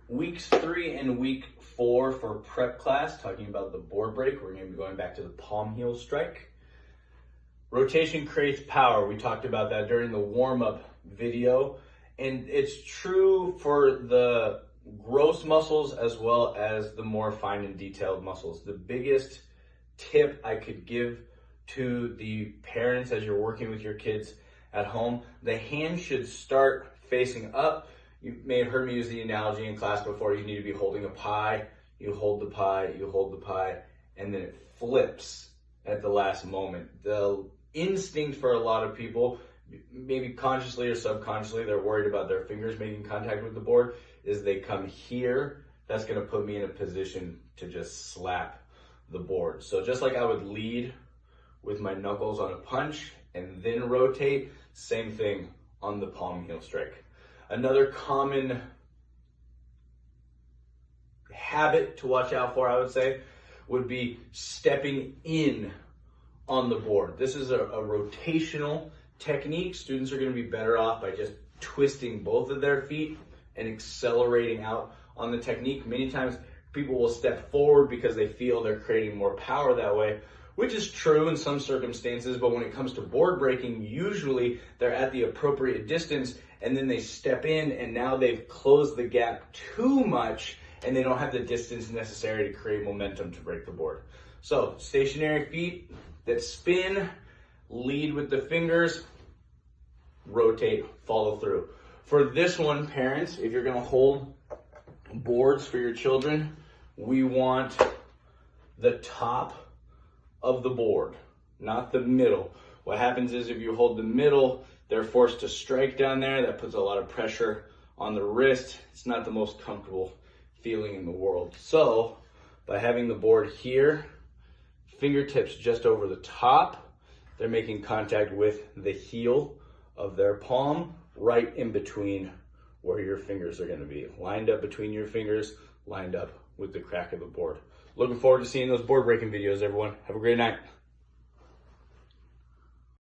Weeks 3 and week 4 for prep class, talking about the board break. We're going to be going back to the palm heel strike. Rotation creates power. We talked about that during the warm-up video. And it's true for the gross muscles as well as the more fine and detailed muscles. The biggest tip I could give to the parents as you're working with your kids at home, the hand should start facing up. You may have heard me use the analogy in class before. You need to be holding a pie. You hold the pie, you hold the pie, and then it flips at the last moment. The instinct for a lot of people, maybe consciously or subconsciously, they're worried about their fingers making contact with the board, is they come here. That's going to put me in a position to just slap the board. So just like I would lead with my knuckles on a punch and then rotate, same thing on the palm heel strike. Another common habit to watch out for, I would say, would be stepping in on the board. This is a rotational technique. Students are going to be better off by just twisting both of their feet and accelerating out on the technique. Many times people will step forward because they feel they're creating more power that way, which is true in some circumstances, but when it comes to board breaking, usually they're at the appropriate distance and then they step in and now they've closed the gap too much and they don't have the distance necessary to create momentum to break the board. So stationary feet that spin, lead with the fingers, rotate, follow through. For this one, parents, if you're gonna hold boards for your children, we want the top of the board, not the middle. What happens is if you hold the middle, they're forced to strike down there. That puts a lot of pressure on the wrist. It's not the most comfortable feeling in the world. So by having the board here, fingertips just over the top, they're making contact with the heel of their palm, right in between where your fingers are going to be. Lined up between your fingers, lined up with the crack of the board. Looking forward to seeing those board breaking videos, everyone. Have a great night.